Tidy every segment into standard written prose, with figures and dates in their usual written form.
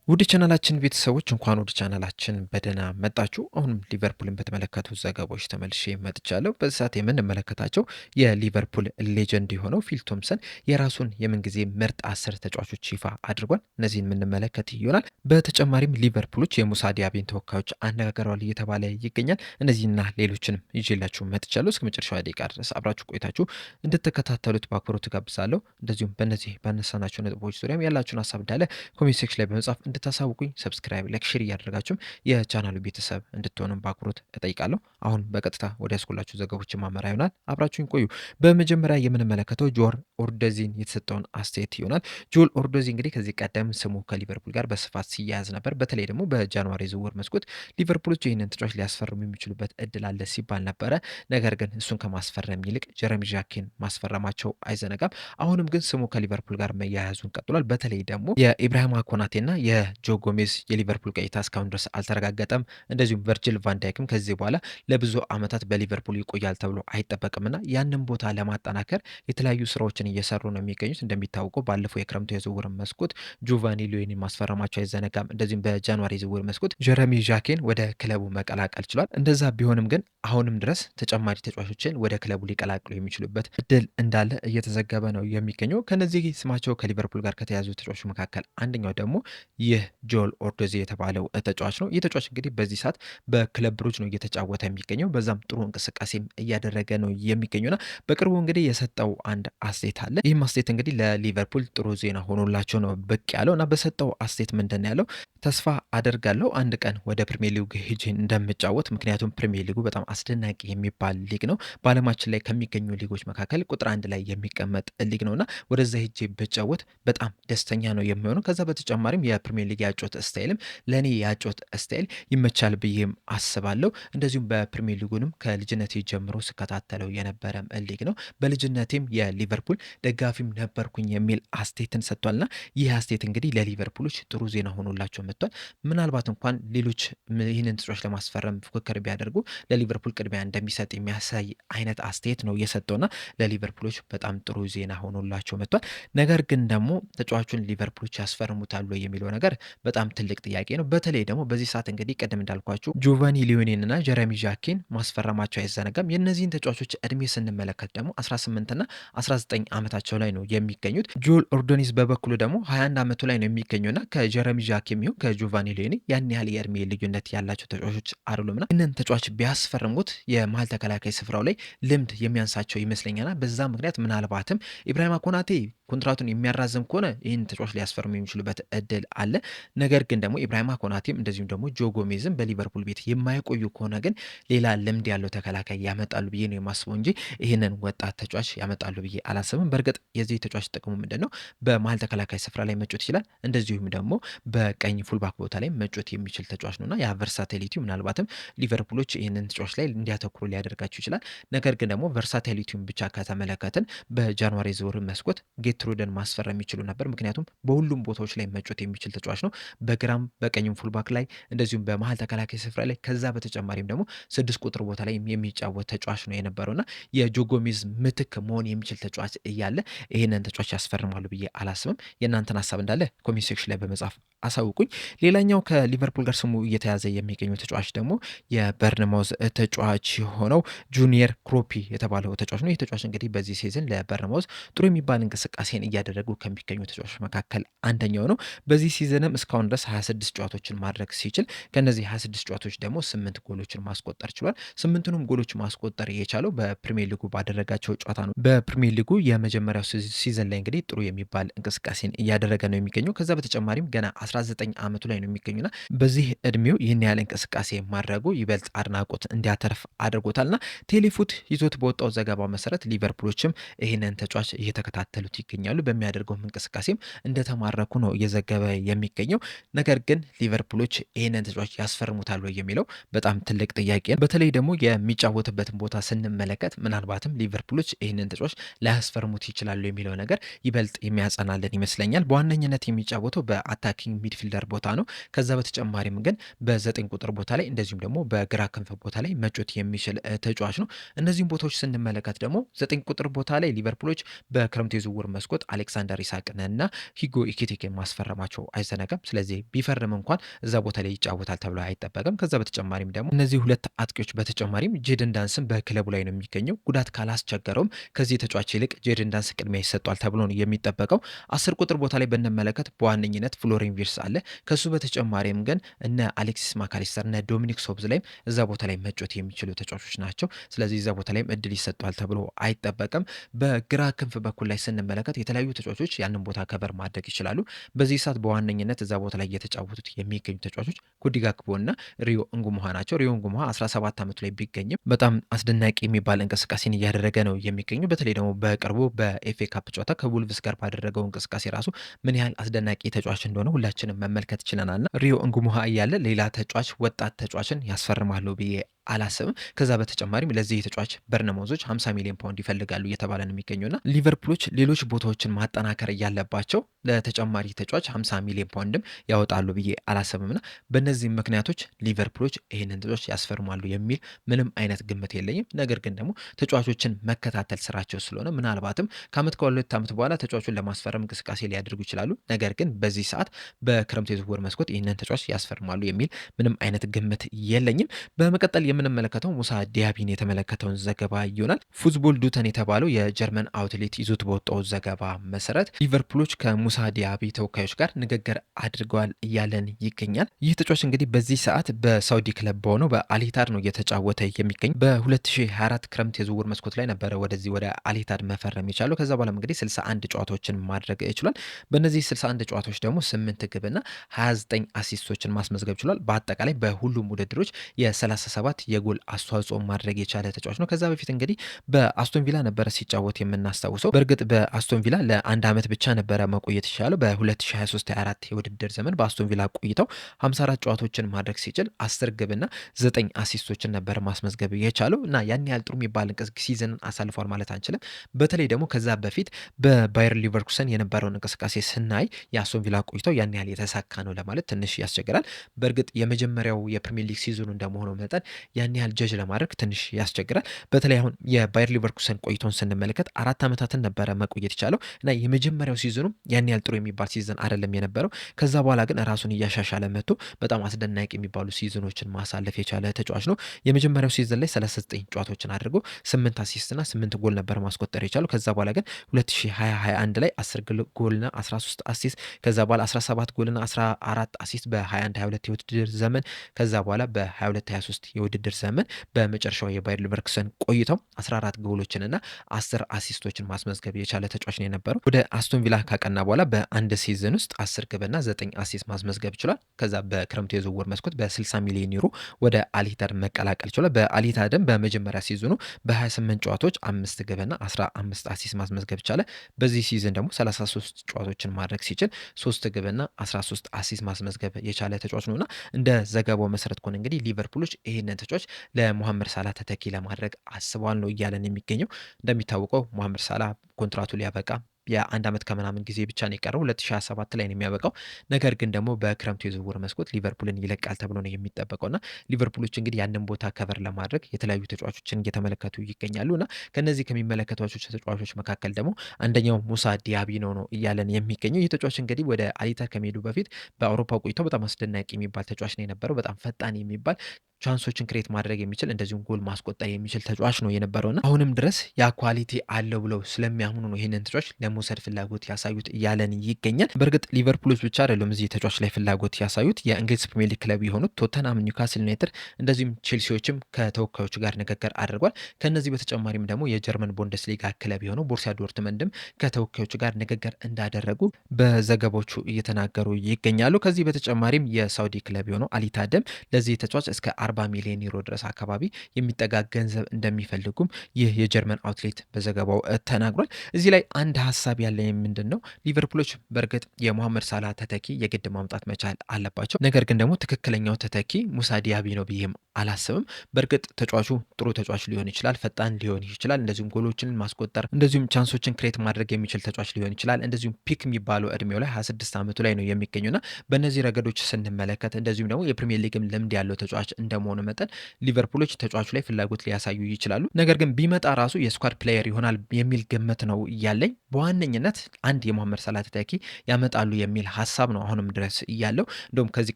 ውድ ቻናላችን ቤተሰቦች እንኳን ወደ ቻናላችን በደህና መጣችሁ። አሁንም ሊቨርፑልን በተመለከቱ ዘገባዎች ተመልሼ መጥቻለሁ። በዚህ ሰዓት የምንመለከታቸው የሊቨርፑል ሌጀንድ የሆነው ፊል ቶምሰን የራሱን የምንጊዜ ምርጥ 10 ተጫዋቾች ይፋ አድርጓል። እነዚህን የምንመለከት ይሆናል። በተጨማሪም ሊቨርፑሎች የሙሳ ዲያቤን ተወካዮች አነጋግረዋል እየተባለ ይገኛል። እነዚህና ሌሎችንም ይዤላችሁ መጥቻለሁ። እስከ መጨረሻው ደቂቃ ድረስ አብራችሁ ቆይታችሁ እንድትከታተሉት በአክብሮት ጋብዛለሁ። እንደዚሁም በእነዚህ ባነሳናቸው ነጥቦች ዙሪያም ያላችሁን ሀሳብ እንዳለ ኮሜንት ሴክሽን ላይ በመጻፍ እንድታሳውቁኝ ሰብስክራይብ፣ ላይክ፣ ሼር እያደረጋችሁም የቻናሉ ቤተሰብ እንድትሆንም በአክብሮት እጠይቃለሁ። አሁን በቀጥታ ወደ ያስኩላችሁ ዘገቦች ማመራ ይሆናል። አብራችሁኝ ቆዩ። በመጀመሪያ የምንመለከተው ጆል ኦርዶዚን የተሰጠውን አስተያየት ይሆናል። ጆል ኦርዶዚ እንግዲህ ከዚህ ቀደም ስሙ ከሊቨርፑል ጋር በስፋት ሲያያዝ ነበር። በተለይ ደግሞ በጃንዋሪ ዝውውር መስኮት ሊቨርፑሎች ይህንን ተጫዋች ሊያስፈርሙ የሚችሉበት እድል አለ ሲባል ነበረ። ነገር ግን እሱን ከማስፈረም ይልቅ ጀረሚ ዣኬን ማስፈረማቸው አይዘነጋም። አሁንም ግን ስሙ ከሊቨርፑል ጋር መያያዙን ቀጥሏል። በተለይ ደግሞ የኢብራሂማ ኮናቴና የጆ ጎሜዝ የሊቨርፑል ቆይታ እስካሁን ድረስ አልተረጋገጠም። እንደዚሁም ቨርጅል ቫንዳይክም ከዚህ በኋላ ለብዙ ዓመታት በሊቨርፑል ይቆያል ተብሎ አይጠበቅምና ያንን ቦታ ለማጠናከር የተለያዩ ስራዎችን እየሰሩ ነው የሚገኙት። እንደሚታወቀው ባለፈው የክረምቱ የዝውውር መስኮት ጆቫኒ ሊዮኒን ማስፈረማቸው አይዘነጋም። እንደዚሁም በጃንዋሪ የዝውውር መስኮት ጀረሚ ዣኬን ወደ ክለቡ መቀላቀል ችሏል። እንደዛ ቢሆንም ግን አሁንም ድረስ ተጨማሪ ተጫዋቾችን ወደ ክለቡ ሊቀላቅሉ የሚችሉበት እድል እንዳለ እየተዘገበ ነው የሚገኘው። ከነዚህ ስማቸው ከሊቨርፑል ጋር ከተያዙ ተጫዋቾች መካከል አንደኛው ደግሞ ይህ ጆል ኦርዶዚ የተባለው ተጫዋች ነው። ይህ ተጫዋች እንግዲህ በዚህ ሰዓት በክለብ ብሩጅ ነው እየተጫወተ የሚገኘው። በዛም ጥሩ እንቅስቃሴም እያደረገ ነው የሚገኘውና በቅርቡ እንግዲህ የሰጠው አንድ አስተያየት አለ። ይህም አስተያየት እንግዲህ ለሊቨርፑል ጥሩ ዜና ሆኖላቸው ነው ብቅ ያለው እና በሰጠው አስተያየት ምንድን ነው ያለው? ተስፋ አደርጋለሁ አንድ ቀን ወደ ፕሪሚየር ሊግ ሄጄ እንደምጫወት፣ ምክንያቱም ፕሪሚየር ሊጉ በጣም አስደናቂ የሚባል ሊግ ነው። በዓለማችን ላይ ከሚገኙ ሊጎች መካከል ቁጥር 1 ላይ የሚቀመጥ ሊግ ነውና ወደዛ ሄጄ ብጫወት በጣም ደስተኛ ነው የሚሆነው። ከዛ በተጨማሪም የፕሪሚየር ሊግ ያጮት ስታይልም ለእኔ ያጮት ስታይል ይመቻል ብዬም አስባለሁ። እንደዚሁም በፕሪሚየር ሊጉንም ከልጅነቴ ጀምሮ ስከታተለው የነበረ ሊግ ነው። በልጅነቴም የሊቨርፑል ደጋፊም ነበርኩኝ የሚል አስተያየትን ሰጥቷልና ይህ አስተያየት እንግዲህ ለሊቨርፑሎች ጥሩ ዜና ሆኖላቸው መጥቷል። ምናልባት እንኳን ሌሎች ይህንን ተጫዋች ለማስፈረም ፉክክር ቢያደርጉ ለሊቨርፑል ቅድሚያ እንደሚሰጥ የሚያሳይ አይነት አስተያየት ነው የሰጠውና ለሊቨርፑሎች በጣም ጥሩ ዜና ሆኖላቸው መጥቷል። ነገር ግን ደግሞ ተጫዋቹን ሊቨርፑሎች ያስፈርሙታሉ የሚለው ነገር በጣም ትልቅ ጥያቄ ነው። በተለይ ደግሞ በዚህ ሰዓት እንግዲህ ቅድም እንዳልኳችሁ ጆቫኒ ሊዮኔን እና ጀረሚ ዣኬን ማስፈረማቸው አይዘነጋም። የእነዚህን ተጫዋቾች እድሜ ስንመለከት ደግሞ 18 እና 19 ዓመታቸው ላይ ነው የሚገኙት። ጆል ኦርዶኒስ በበኩሉ ደግሞ 21 ዓመቱ ላይ ነው የሚገኙና ከጀረሚ ዣኬ የሚሆን ከጆቫኒ ሊዮኔ ያን ያህል የእድሜ ልዩነት ያላቸው ተጫዋቾች አይደሉምና ይህንን ተጫዋች ቢያስፈርሙት የመሀል ተከላካይ ስፍራው ላይ ልምድ የሚያንሳቸው ይመስለኛልና በዛ ምክንያት ምናልባትም ኢብራሂማ ኮናቴ ኮንትራቱን የሚያራዝም ከሆነ ይህን ተጫዋች ሊያስፈርሙ የሚችሉበት እድል አለ። ነገር ግን ደግሞ ኢብራሂማ ኮናቴም እንደዚሁም ደግሞ ጆ ጎሜዝም በሊቨርፑል ቤት የማይቆዩ ከሆነ ግን ሌላ ልምድ ያለው ተከላካይ ያመጣሉ ብዬ ነው የማስበው እንጂ ይህንን ወጣት ተጫዋች ያመጣሉ ብዬ አላስብም። በእርግጥ የዚህ ተጫዋች ጥቅሙ ምንድን ነው? በመሀል ተከላካይ ስፍራ ላይ መጮት ይችላል። እንደዚሁም ደግሞ በቀኝ ፉልባክ ቦታ ላይ መጮት የሚችል ተጫዋች ነውና ያ ቨርሳቲሊቲው ምናልባትም ሊቨርፑሎች ይህንን ተጫዋች ላይ እንዲያተኩሩ ሊያደርጋቸው ይችላል። ነገር ግን ደግሞ ቨርሳቲሊቲውን ብቻ ከተመለከትን በጃንዋሪ ዝውውር መስኮት ጌትሩደን ማስፈረም የሚችሉ ነበር። ምክንያቱም በሁሉም ቦታዎች ላይ መጮት የሚችል ተጫዋች ነው። በግራም በቀኝም ፉልባክ ላይ እንደዚሁም በመሀል ተከላካይ ስፍራ ላይ ከዛ በተጨማሪም ደግሞ 6 ቁጥር ቦታ ላይ የሚጫወት ተጫዋች ነው የነበረውና የጆ ጎሜዝ ምትክ መሆን የሚችል ተጫዋች እያለ ይህንን ተጫዋች ያስፈርማሉ ብዬ አላስብም። የእናንተን ሀሳብ እንዳለ ኮሜንት ሴክሽን ላይ በመጻፍ አሳውቁኝ። ሌላኛው ከሊቨርፑል ጋር ስሙ እየተያዘ የሚገኘው ተጫዋች ደግሞ የበርንማውዝ ተጫዋች የሆነው ጁኒየር ክሮፒ የተባለው ተጫዋች ነው። ይህ ተጫዋች እንግዲህ በዚህ ሲዝን ለበርንማውዝ ጥሩ የሚባል እንቅስቃሴን እያደረጉ ከሚገኙ ተጫዋቾች መካከል አንደኛው ነው። በዚህ ሲዝንም እስካሁን ድረስ 26 ጨዋታዎችን ማድረግ ሲችል ከነዚህ 26 ጨዋታዎች ደግሞ 8 ጎሎችን ማስቆጠር ችሏል። 8ቱንም ጎሎች ማስቆጠር የቻለው በፕሪሚየር ሊጉ ባደረጋቸው ጨዋታ ነው። በፕሪሚየር ሊጉ የመጀመሪያው ሲዝን ላይ እንግዲህ ጥሩ የሚባል እንቅስቃሴን እያደረገ ነው የሚገኘው። ከዛ በተጨማሪም ገና 19 ዓመቱ ላይ ነው የሚገኙና በዚህ እድሜው ይህን ያህል እንቅስቃሴ ማድረጉ ይበልጥ አድናቆት እንዲያተርፍ አድርጎታልና ቴሌፉት ይዞት በወጣው ዘገባ መሰረት ሊቨርፑሎችም ይህንን ተጫዋች እየተከታተሉት ይገኛሉ። በሚያደርገውም እንቅስቃሴም እንደተማረኩ ነው እየዘገበ የሚገኘው። ነገር ግን ሊቨርፑሎች ይህንን ተጫዋች ያስፈርሙታል ወይ የሚለው በጣም ትልቅ ጥያቄ ነው። በተለይ ደግሞ የሚጫወትበትን ቦታ ስንመለከት ምናልባትም ሊቨርፑሎች ይህንን ተጫዋች ላያስፈርሙት ይችላሉ የሚለው ነገር ይበልጥ የሚያጸናልን ይመስለኛል። በዋነኝነት የሚጫወተው በአታኪንግ ሚድፊልደር ቦታ ነው። ከዛ በተጨማሪም ግን በ9 ቁጥር ቦታ ላይ እንደዚሁም ደግሞ በግራ ክንፍ ቦታ ላይ መጮት የሚችል ተጫዋች ነው። እነዚህም ቦታዎች ስንመለከት ደግሞ 9 ቁጥር ቦታ ላይ ሊቨርፑሎች በክረምቱ የዝውውር መስኮት አሌክሳንደር ኢሳቅን እና ሂጎ ኢኪቲኬን ማስፈረማቸው አይዘነጋም። ስለዚህ ቢፈርም እንኳን እዛ ቦታ ላይ ይጫወታል ተብሎ አይጠበቅም። ከዛ በተጨማሪም ደግሞ እነዚህ ሁለት አጥቂዎች በተጨማሪም ጄደን ዳንስን በክለቡ ላይ ነው የሚገኘው። ጉዳት ካላስቸገረውም ከዚህ ተጫዋች ይልቅ ጄደን ዳንስ ቅድሚያ ይሰጧል ተብሎ ነው የሚጠበቀው። 10 ቁጥር ቦታ ላይ ብንመለከት በዋነኝነት ፍሎሪን ቪርስ አለ። ከሱ በተጨማሪም ግን እነ አሌክሲስ ማካሊስተር እነ ዶሚኒክ ሶብዝ ላይም እዛ ቦታ ላይ መጮት የሚችሉ ተጫዋቾች ናቸው። ስለዚህ እዛ ቦታ ላይም እድል ይሰጧል ተብሎ አይጠበቅም። በግራ ክንፍ በኩል ላይ ስንመለከት የተለያዩ ተጫዋቾች ያንን ቦታ ከበር ማድረግ ይችላሉ። በዚህ ሰዓት በዋነኝነት እዛ ቦታ ላይ እየተጫወቱት የሚገኙ ተጫዋቾች ኩዲ ጋክፖ እና ሪዮ እንጉሙሃ ናቸው። ሪዮ እንጉሙሃ 17 ዓመቱ ላይ ቢገኝም በጣም አስደናቂ የሚባል እንቅስቃሴን እያደረገ ነው የሚገኙ። በተለይ ደግሞ በቅርቡ በኤፍኤ ካፕ ጨዋታ ከውልቭስ ጋር ባደረገው እንቅስቃሴ ራሱ ምን ያህል አስደናቂ ተጫዋች እንደሆነ ሁላችንም መመልከት ችለናልና ሪዮ እንጉሙሃ እያለ ሌላ ተጫዋች ወጣት ተጫዋችን ያስፈርማሉ ብዬ አላስብም። ከዛ በተጨማሪም ለዚህ ተጫዋች በርነማውዞች 50 ሚሊዮን ፓውንድ ይፈልጋሉ እየተባለ ነው የሚገኘውና ሊቨርፑሎች ሌሎች ቦታዎችን ማጠናከር እያለባቸው ለተጨማሪ ተጫዋች 50 ሚሊዮን ፓውንድም ያወጣሉ ብዬ አላስብምና በእነዚህም ምክንያቶች ሊቨርፑሎች ይህንን ተጫዋች ያስፈርማሉ የሚል ምንም አይነት ግምት የለኝም። ነገር ግን ደግሞ ተጫዋቾችን መከታተል ስራቸው ስለሆነ ምናልባትም ከአመት ከሁለት ዓመት በኋላ ተጫዋቹን ለማስፈረም እንቅስቃሴ ሊያደርጉ ይችላሉ። ነገር ግን በዚህ ሰዓት በክረምት የዝውውር መስኮት ይህንን ተጫዋች ያስፈርማሉ የሚል ምንም አይነት ግምት የለኝም። በመቀጠል የምንመለከተው ሙሳ ዲያቢን የተመለከተውን ዘገባ ይሆናል። ፉትቦል ዱተን የተባለው የጀርመን አውትሌት ይዞት በወጣው ዘገባ መሰረት ሊቨርፑሎች ከሙሳ ዲያቢ ተወካዮች ጋር ንግግር አድርገዋል እያለን ይገኛል። ይህ ተጫዋች እንግዲህ በዚህ ሰዓት በሳውዲ ክለብ በሆነው በአልሂታድ ነው እየተጫወተ የሚገኝ። በ2024 ክረምት የዝውውር መስኮት ላይ ነበረ ወደዚህ ወደ አልሂታድ መፈረም የቻለው። ከዛ በኋላ እንግዲህ 61 ጨዋታዎችን ማድረግ ችሏል። በእነዚህ 61 ጨዋታዎች ደግሞ 8 ግብና 29 አሲስቶችን ማስመዝገብ ችሏል። በአጠቃላይ በሁሉም ውድድሮች የ37 የጎል አስተዋጽኦ ማድረግ የቻለ ተጫዋች ነው። ከዛ በፊት እንግዲህ በአስቶን ቪላ ነበረ ሲጫወት የምናስታውሰው። በእርግጥ በአስቶን ቪላ ለአንድ ዓመት ብቻ ነበረ መቆየት ይቻለው። በ2023/24 የውድድር ዘመን በአስቶን ቪላ ቆይተው 54 ጨዋታዎችን ማድረግ ሲችል 10 ግብና 9 አሲስቶችን ነበረ ማስመዝገብ የቻለው እና ያን ያህል ጥሩ የሚባል ሲዝንን አሳልፏል ማለት አንችልም። በተለይ ደግሞ ከዛ በፊት በባየር ሊቨርኩሰን የነበረውን እንቅስቃሴ ስናይ የአስቶን ቪላ ቆይተው ያን ያህል የተሳካ ነው ለማለት ትንሽ ያስቸግራል። በእርግጥ የመጀመሪያው የፕሪሚየር ሊግ ሲዝኑ እንደመሆኑ መጠን ያን ያህል ጀጅ ለማድረግ ትንሽ ያስቸግራል። በተለይ አሁን የባየር ሊቨርኩሰን ቆይቶን ስንመለከት 4 ዓመታትን ነበረ መቆየት የቻለው እና የመጀመሪያው ሲዝኑ ያን ያህል ጥሩ የሚባል ሲዝን አይደለም የነበረው። ከዛ በኋላ ግን ራሱን እያሻሻለ መጥቶ በጣም አስደናቂ የሚባሉ ሲዝኖችን ማሳለፍ የቻለ ተጫዋች ነው። የመጀመሪያው ሲዝን ላይ 39 ጨዋታዎችን አድርጎ 8 አሲስት እና 8 ጎል ነበር ማስቆጠር የቻለው። ከዛ በኋላ ግን 2020/21 ላይ 10 ጎልና 13 አሲስት ከዛ በኋላ 17 ጎልና 14 አሲስት በ21/22 የውድድር ዘመን ከዛ በኋላ በ22/23 የውድድር ዘመን በመጨረሻው የባየር ሊቨርኩሰን ቆይተው 14 ጎሎችን እና 10 አሲስቶችን ማስመዝገብ የቻለ ተጫዋች ነው የነበረው። ወደ አስቶን ቪላ ካቀና በኋላ በአንድ ሲዝን ውስጥ 10 ግብና 9 አሲስት ማስመዝገብ ችሏል። ከዛ በክረምቱ የዝውውር መስኮት በ60 ሚሊዮን ዩሮ ወደ አልሂታድ መቀላቀል ችሏል። በአልሂታድም በመጀመሪያ ሲዝኑ በ28 ጨዋታዎች 5 ግብና 15 አሲስት ማስመዝገብ ቻለ። በዚህ ሲዝን ደግሞ 33 ጨዋታዎችን ማድረግ ሲችል 3 ግብና 13 አሲስት ማስመዝገብ የቻለ ተጫዋች ነውና እንደ ዘገባው መሰረት ከሆነ እንግዲህ ሊቨርፑሎች ይህንን ተጫዋች ለሞሐመድ ሳላ ተተኪ ለማድረግ አስበዋል ነው እያለን የሚገኘው። እንደሚታወቀው ሞሐመድ ሳላ ኮንትራቱ ሊያበቃ የአንድ ዓመት ከምናምን ጊዜ ብቻ ነው የቀረው 2027 ላይ ነው የሚያበቃው። ነገር ግን ደግሞ በክረምቱ የዝውውር መስኮት ሊቨርፑልን ይለቃል ተብሎ ነው የሚጠበቀውና ሊቨርፑሎች እንግዲህ ያንን ቦታ ከቨር ለማድረግ የተለያዩ ተጫዋቾችን እየተመለከቱ ይገኛሉ እና ከነዚህ ከሚመለከቷቸው ተጫዋቾች መካከል ደግሞ አንደኛው ሙሳ ዲያቢ ነው እያለን የሚገኘው። ይህ ተጫዋች እንግዲህ ወደ አልሂታድ ከመሄዱ በፊት በአውሮፓ ቆይታው በጣም አስደናቂ የሚባል ተጫዋች ነው የነበረው። በጣም ፈጣን የሚባል ቻንሶችን ክሬት ማድረግ የሚችል እንደዚሁም ጎል ማስቆጠር የሚችል ተጫዋች ነው የነበረውና አሁንም ድረስ ያ ኳሊቲ አለው ብለው ስለሚያምኑ ነው ይህንን ተጫዋች ለመውሰድ ፍላጎት ያሳዩት እያለን ይገኛል። በእርግጥ ሊቨርፑሎች ብቻ አይደሉም እዚህ ተጫዋች ላይ ፍላጎት ያሳዩት። የእንግሊዝ ፕሪሚየር ሊግ ክለብ የሆኑት ቶተናም፣ ኒውካስል ዩናይትድ እንደዚሁም ቼልሲዎችም ከተወካዮቹ ጋር ንግግር አድርጓል። ከነዚህ በተጨማሪም ደግሞ የጀርመን ቡንደስሊጋ ክለብ የሆነው ቦሩሲያ ዶርትመንድም ከተወካዮቹ ጋር ንግግር እንዳደረጉ በዘገባዎቹ እየተናገሩ ይገኛሉ። ከዚህ በተጨማሪም የሳውዲ ክለብ የሆነው አልሂታድም ለዚህ ተጫዋች እስከ 40 ሚሊዮን ዩሮ ድረስ አካባቢ የሚጠጋ ገንዘብ እንደሚፈልጉም ይህ የጀርመን አውትሌት በዘገባው ተናግሯል። እዚህ ላይ አንድ ሀሳብ ያለኝ ምንድን ነው ሊቨርፑሎች በእርግጥ የሞሐመድ ሳላ ተተኪ የግድ ማምጣት መቻል አለባቸው። ነገር ግን ደግሞ ትክክለኛው ተተኪ ሙሳ ዲያቢ ነው ብዬም አላስብም። በእርግጥ ተጫዋቹ ጥሩ ተጫዋች ሊሆን ይችላል፣ ፈጣን ሊሆን ይችላል፣ እንደዚሁም ጎሎችን ማስቆጠር እንደዚሁም ቻንሶችን ክሬት ማድረግ የሚችል ተጫዋች ሊሆን ይችላል። እንደዚሁም ፒክ የሚባለው እድሜው ላይ 26 ዓመቱ ላይ ነው የሚገኙና በእነዚህ ረገዶች ስንመለከት እንደዚሁም ደግሞ የፕሪሚየር ሊግም ልምድ ያለው ተጫዋች እንደመሆኑ መጠን ሊቨርፑሎች ተጫዋቹ ላይ ፍላጎት ሊያሳዩ ይችላሉ። ነገር ግን ቢመጣ ራሱ የስኳድ ፕሌየር ይሆናል የሚል ግምት ነው ያለኝ። በዋነኝነት አንድ የሞሐመድ ሳላ ተተኪ ያመጣሉ የሚል ሀሳብ ነው አሁንም ድረስ እያለው። እንደውም ከዚህ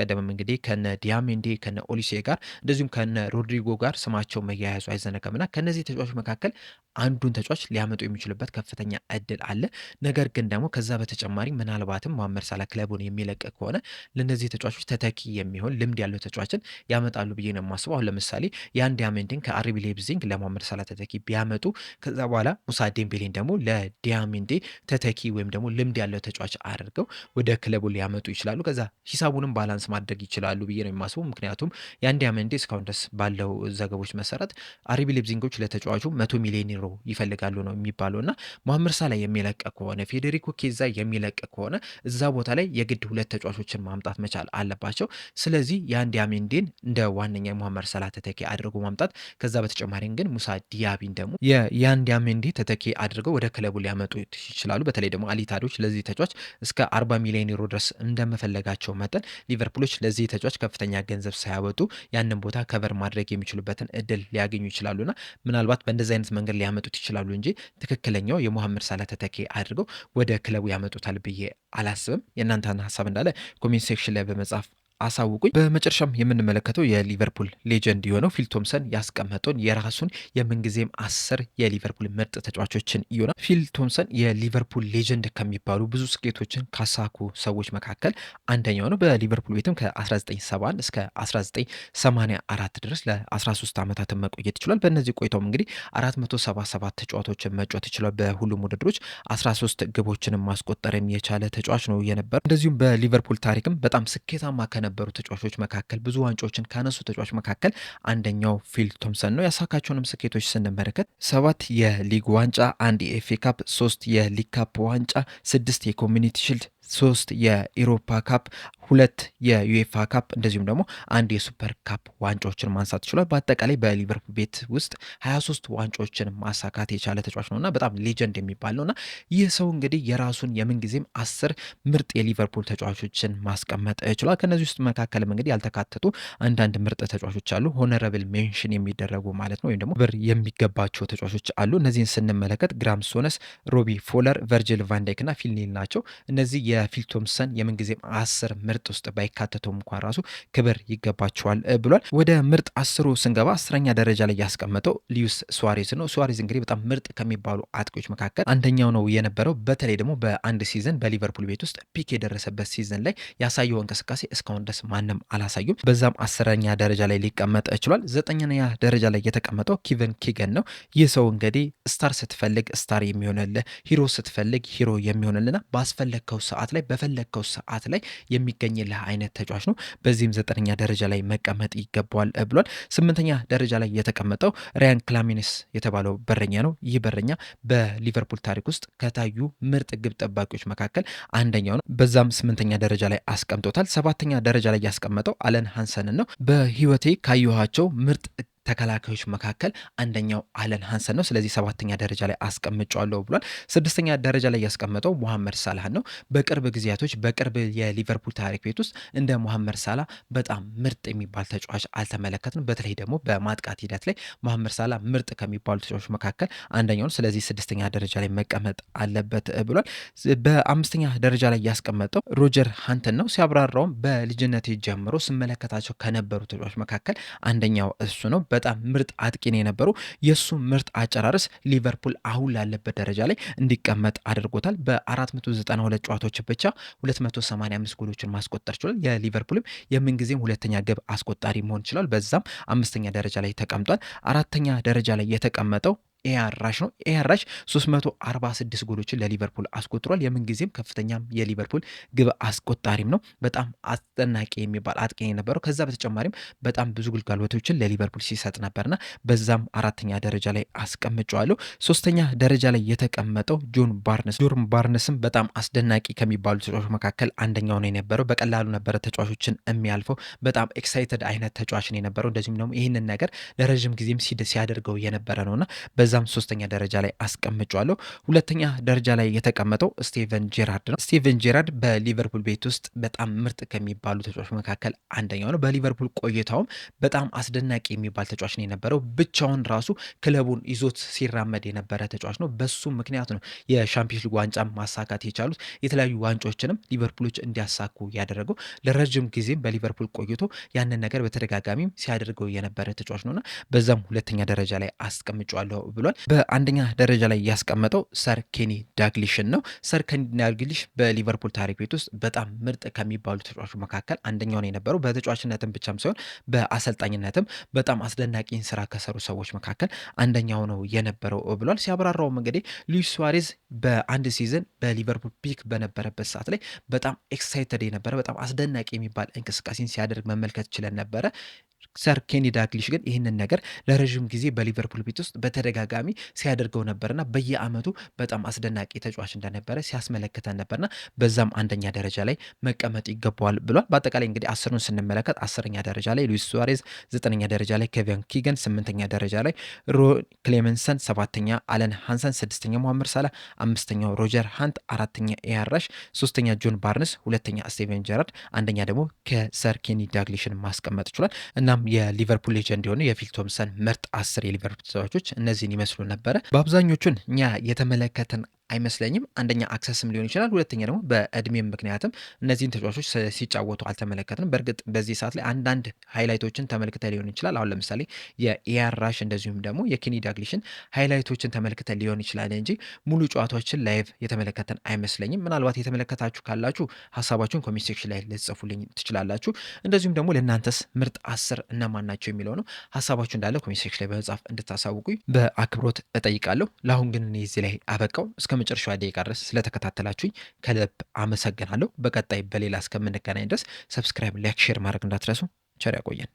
ቀደምም እንግዲህ ከነ ዲያሜንዴ ከነ ኦሊሴ ጋር እንደዚሁም ከነ ሮድሪጎ ጋር ስማቸው መያያዙ አይዘነጋምና ከነዚህ ተጫዋቾች መካከል አንዱን ተጫዋች ሊያመጡ የሚችሉበት ከፍተኛ እድል አለ። ነገር ግን ደግሞ ከዛ በተጨማሪ ምናልባትም ሞሐመድ ሳላ ክለቡን የሚለቅ ከሆነ ለእነዚህ ተጫዋቾች ተተኪ የሚሆን ልምድ ያለው ተጫዋችን ያመጣሉ ብዬ ነው የማስበው። አሁን ለምሳሌ ያን ዲያሜንዴን ከአርቢ ሌፕዚግ ለሞሐመድ ሳላ ተተኪ ቢያመጡ ከዛ በኋላ ሙሳ ዴምቤሌን ደግሞ ለዲያሜንዴ ተተኪ ወይም ደግሞ ልምድ ያለው ተጫዋች አድርገው ወደ ክለቡ ሊያመጡ ይችላሉ። ከዛ ሂሳቡንም ባላንስ ማድረግ ይችላሉ ብዬ ነው የማስበው። ምክንያቱም ያን ዲያሜንዴ እስካሁን ድረስ ባለው ዘገቦች መሰረት አርቢ ሌፕዚጎች ለተጫዋቹ 100 ሚሊዮን ዩሮ ይፈልጋሉ ነው የሚባለው እና ሞሐመድ ሳላ የሚለቅ ከሆነ ፌዴሪኮ ኬዛ የሚለቅ ከሆነ እዛ ቦታ ላይ የግድ ሁለት ተጫዋቾችን ማምጣት መቻል አለባቸው። ስለዚህ ያን ዲያሜንዴን እንደ ዋነኛ የሞሐመድ ሳላ ተተኪ አድርጎ ማምጣት ከዛ በተጨማሪም ግን ሙሳ ዲያቢን ደግሞ የያን ዲያሜንዴ ተተኪ አድርገው ወደ ክለቡ ሊያመጡ ይችላሉ። በተለይ ደግሞ አሊታዶች ለዚህ ተጫዋች እስከ 40 ሚሊዮን ዩሮ ድረስ እንደመፈለጋቸው መጠን ሊቨርፑሎች ለዚህ ተጫዋች ከፍተኛ ገንዘብ ሳያወጡ ያንን ቦታ ከቨር ማድረግ የሚችሉበትን እድል ሊያገኙ ይችላሉና ምናልባት በእንደዚህ አይነት መንገድ ሊያመጡት ይችላሉ እንጂ ትክክለኛው የሞሐመድ ሳላ ተተኪ አድርገው ወደ ክለቡ ያመጡታል ብዬ አላስብም። የእናንተን ሀሳብ እንዳለ ኮሜንት ሴክሽን ላይ በመጻፍ አሳውቁኝ። በመጨረሻም የምንመለከተው የሊቨርፑል ሌጀንድ የሆነው ፊል ቶምሰን ያስቀመጠውን የራሱን የምንጊዜም 10 የሊቨርፑል ምርጥ ተጫዋቾችን ይሆናል። ፊል ቶምሰን የሊቨርፑል ሌጀንድ ከሚባሉ ብዙ ስኬቶችን ካሳኩ ሰዎች መካከል አንደኛው ነው። በሊቨርፑል ቤትም ከ1971 እስከ 1984 ድረስ ለ13 ዓመታትን መቆየት ይችላል። በእነዚህ ቆይታውም እንግዲህ 477 ተጫዋቾችን መጫወት ይችላል። በሁሉም ውድድሮች 13 ግቦችንም ማስቆጠርም የቻለ ተጫዋች ነው የነበር። እንደዚሁም በሊቨርፑል ታሪክም በጣም ስኬታማ ከነበሩ ተጫዋቾች መካከል ብዙ ዋንጫዎችን ካነሱ ተጫዋች መካከል አንደኛው ፊል ቶምሰን ነው። ያሳካቸውንም ስኬቶች ስንመለከት 7 የሊግ ዋንጫ፣ 1 የኤፍኤ ካፕ፣ 3 የሊግ ካፕ ዋንጫ፣ 6 የኮሚኒቲ ሺልድ፣ 3 የኢሮፓ ካፕ፣ 2 የዩኤፋ ካፕ እንደዚሁም ደግሞ 1 የሱፐር ካፕ ዋንጫዎችን ማንሳት ይችላል። በአጠቃላይ በሊቨርፑል ቤት ውስጥ 23 ዋንጫዎችን ማሳካት የቻለ ተጫዋች ነውና በጣም ሌጀንድ የሚባል ነውና ይህ ሰው እንግዲህ የራሱን የምንጊዜም 10 ምርጥ የሊቨርፑል ተጫዋቾችን ማስቀመጥ ይችላል። ከነዚህ ውስጥ መካከልም እንግዲህ ያልተካተቱ አንዳንድ ምርጥ ተጫዋቾች አሉ፣ ሆነረብል ሜንሽን የሚደረጉ ማለት ነው፣ ወይም ደግሞ ብር የሚገባቸው ተጫዋቾች አሉ። እነዚህን ስንመለከት ግራም ሶነስ፣ ሮቢ ፎለር፣ ቨርጅል ቫንዳይክ እና ፊል ኒል ናቸው። እነዚህ የፊል ቶምሰን የምንጊዜም 10 ምርጥ ውስጥ ባይካተቱም እንኳን ራሱ ክብር ይገባቸዋል ብሏል። ወደ ምርጥ 10ሩ ስንገባ 10ኛ ደረጃ ላይ ያስቀመጠው ሉዊስ ሱዋሬዝ ነው። ሱዋሬዝ እንግዲህ በጣም ምርጥ ከሚባሉ አጥቂዎች መካከል አንደኛው ነው የነበረው። በተለይ ደግሞ በአንድ ሲዝን በሊቨርፑል ቤት ውስጥ ፒክ የደረሰበት ሲዝን ላይ ያሳየው እንቅስቃሴ እስካሁን ድረስ ማንም አላሳዩም። በዛም 10ኛ ደረጃ ላይ ሊቀመጥ ችሏል። 9ኛ ደረጃ ላይ የተቀመጠው ኪቨን ኪገን ነው። ይህ ሰው እንግዲህ ስታር ስትፈልግ ስታር የሚሆንልህ፣ ሂሮ ስትፈልግ ሂሮ የሚሆንልና ባስፈለግከው ሰዓት ላይ በፈለግከው ሰዓት ላይ የሚገኝልህ አይነት ተጫዋች ነው። በዚህም 9ኛ ደረጃ ላይ መቀመጥ ይገባዋል ብሏል። 8ኛ ደረጃ ላይ የተቀመጠው ራያን ክላሚንስ የተባለው በረኛ ነው። ይህ በረኛ በሊቨርፑል ታሪክ ውስጥ ከታዩ ምርጥ ግብ ጠባቂዎች መካከል አንደኛው ነው። በዛም 8ኛ ደረጃ ላይ አስቀምጦታል። 7ኛ ደረጃ ላይ ያስቀመጠው አለን ሃንሰንን ነው። በህይወቴ ካየኋቸው ምርጥ ተከላካዮች መካከል አንደኛው አለን ሃንሰን ነው። ስለዚህ 7ኛ ደረጃ ላይ አስቀምጫለሁ ብሏል። 6ኛ ደረጃ ላይ ያስቀመጠው ሞሐመድ ሳላህን ነው። በቅርብ ጊዜያቶች በቅርብ የሊቨርፑል ታሪክ ቤት ውስጥ እንደ ሞሐመድ ሳላ በጣም ምርጥ የሚባል ተጫዋች አልተመለከትንም። በተለይ ደግሞ በማጥቃት ሂደት ላይ ሞሐመድ ሳላ ምርጥ ከሚባሉ ተጫዋቾች መካከል አንደኛው ነው። ስለዚህ 6ኛ ደረጃ ላይ መቀመጥ አለበት ብሏል። በ5ኛ ደረጃ ላይ ያስቀመጠው ሮጀር ሃንተን ነው። ሲያብራራውም በልጅነት ጀምሮ ስመለከታቸው ከነበሩ ተጫዋቾች መካከል አንደኛው እሱ ነው። በጣም ምርጥ አጥቂ ነው የነበረው። የሱ ምርጥ አጨራረስ ሊቨርፑል አሁን ላለበት ደረጃ ላይ እንዲቀመጥ አድርጎታል። በ492 ጨዋታዎች ብቻ 285 ጎሎችን ማስቆጠር ችሏል። የሊቨርፑልም የምንጊዜም ሁለተኛ ግብ አስቆጣሪ መሆን ችሏል። በዛም 5ኛ ደረጃ ላይ ተቀምጧል። 4ኛ ደረጃ ላይ የተቀመጠው ኤአራሽ ነው። ኤአራሽ 346 ጎሎችን ለሊቨርፑል አስቆጥሯል። የምንጊዜም ከፍተኛም የሊቨርፑል ግብ አስቆጣሪም ነው። በጣም አስደናቂ የሚባል አጥቂ የነበረው። ከዛ በተጨማሪም በጣም ብዙ ግልጋሎቶችን ለሊቨርፑል ሲሰጥ ነበርና በዛም አራተኛ ደረጃ ላይ አስቀምጨዋለሁ። ሶስተኛ ደረጃ ላይ የተቀመጠው ጆን ባርነስም በጣም አስደናቂ ከሚባሉ ተጫዋቾች መካከል አንደኛው ነው የነበረው። በቀላሉ ነበረ ተጫዋቾችን የሚያልፈው። በጣም ኤክሳይትድ አይነት ተጫዋች ነው የነበረው። እንደዚሁም ደግሞ ይህንን ነገር ለረዥም ጊዜም ሲያደርገው የነበረ ነውና በዛም ሶስተኛ ደረጃ ላይ አስቀምጨዋለሁ። ሁለተኛ ደረጃ ላይ የተቀመጠው ስቴቨን ጄራርድ ነው። ስቴቨን ጄራርድ በሊቨርፑል ቤት ውስጥ በጣም ምርጥ ከሚባሉ ተጫዋቾች መካከል አንደኛው ነው። በሊቨርፑል ቆይታውም በጣም አስደናቂ የሚባል ተጫዋች ነው የነበረው። ብቻውን ራሱ ክለቡን ይዞት ሲራመድ የነበረ ተጫዋች ነው። በሱ ምክንያት ነው የሻምፒዮንስ ሊግ ዋንጫ ማሳካት የቻሉት። የተለያዩ ዋንጫዎችንም ሊቨርፑሎች እንዲያሳኩ ያደረገው ለረጅም ጊዜም በሊቨርፑል ቆይቶ ያንን ነገር በተደጋጋሚም ሲያደርገው የነበረ ተጫዋች ነውና በዛም ሁለተኛ ደረጃ ላይ አስቀምጫለሁ ብሏል። በአንደኛ ደረጃ ላይ ያስቀመጠው ሰር ኬኒ ዳግሊሽን ነው። ሰር ኬኒ ዳግሊሽ በሊቨርፑል ታሪክ ቤት ውስጥ በጣም ምርጥ ከሚባሉ ተጫዋቾች መካከል አንደኛው ነው የነበረው። በተጫዋችነትም ብቻም ሳይሆን በአሰልጣኝነትም በጣም አስደናቂን ስራ ከሰሩ ሰዎች መካከል አንደኛው ነው የነበረው ብሏል። ሲያብራራውም እንግዲህ ሉዊስ ሱዋሬዝ በአንድ ሲዝን በሊቨርፑል ፒክ በነበረበት ሰዓት ላይ በጣም ኤክሳይትድ የነበረ በጣም አስደናቂ የሚባል እንቅስቃሴን ሲያደርግ መመልከት ችለን ነበረ። ሰር ኬኒ ዳግሊሽ ግን ይህንን ነገር ለረዥም ጊዜ በሊቨርፑል ቤት ውስጥ በተደጋጋሚ ሲያደርገው ነበርና በየአመቱ በጣም አስደናቂ ተጫዋች እንደነበረ ሲያስመለክተን ነበርና በዛም አንደኛ ደረጃ ላይ መቀመጥ ይገባዋል ብሏል። በአጠቃላይ እንግዲህ አስሩን ስንመለከት አስረኛ ደረጃ ላይ ሉዊስ ሱዋሬዝ፣ ዘጠነኛ ደረጃ ላይ ኬቨን ኪገን፣ ስምንተኛ ደረጃ ላይ ሮይ ክሌመንሰን፣ ሰባተኛ አለን ሃንሰን፣ ስድስተኛ ሞሐመድ ሳላ፣ አምስተኛው ሮጀር ሃንት፣ አራተኛ ኤአራሽ፣ ሶስተኛ ጆን ባርነስ፣ ሁለተኛ ስቴቨን ጀራርድ፣ አንደኛ ደግሞ ከሰር ኬኒ ዳግሊሽን ማስቀመጥ ችሏል። እናም የሊቨርፑል ሌጀንድ የሆነ የፊል ቶምሰን ምርጥ 10 የሊቨርፑል ተጫዋቾች እነዚህን ይመስሉ ነበረ። በአብዛኞቹን እኛ የተመለከተን አይመስለኝም። አንደኛ አክሰስም ሊሆን ይችላል። ሁለተኛ ደግሞ በእድሜም ምክንያትም እነዚህን ተጫዋቾች ሲጫወቱ አልተመለከትንም። በእርግጥ በዚህ ሰዓት ላይ አንዳንድ ሃይላይቶችን ተመልክተ ሊሆን ይችላል። አሁን ለምሳሌ የኤአራሽ እንደዚሁም ደግሞ የኬኒ ዳግሊሽን ሃይላይቶችን ተመልክተ ሊሆን ይችላል እንጂ ሙሉ ጨዋታዎችን ላይቭ የተመለከተን አይመስለኝም። ምናልባት የተመለከታችሁ ካላችሁ ሀሳባችሁን ኮሜንት ሴክሽን ላይ ልጽፉልኝ ትችላላችሁ። እንደዚሁም ደግሞ ለእናንተስ ምርጥ 10 እነማን ናቸው የሚለው ነው ሀሳባችሁ እንዳለ ኮሜንት ሴክሽን ላይ በመጻፍ እንድታሳውቁኝ በአክብሮት እጠይቃለሁ። ለአሁን ግን እኔ እዚህ ላይ አበቃው። እስከ መጨረሻዋ ደቂቃ ድረስ ስለተከታተላችሁኝ ከልብ አመሰግናለሁ። በቀጣይ በሌላ እስከምንገናኝ ድረስ ሰብስክራይብ፣ ላይክ፣ ሼር ማድረግ እንዳትረሱ። ቸር ያቆየን።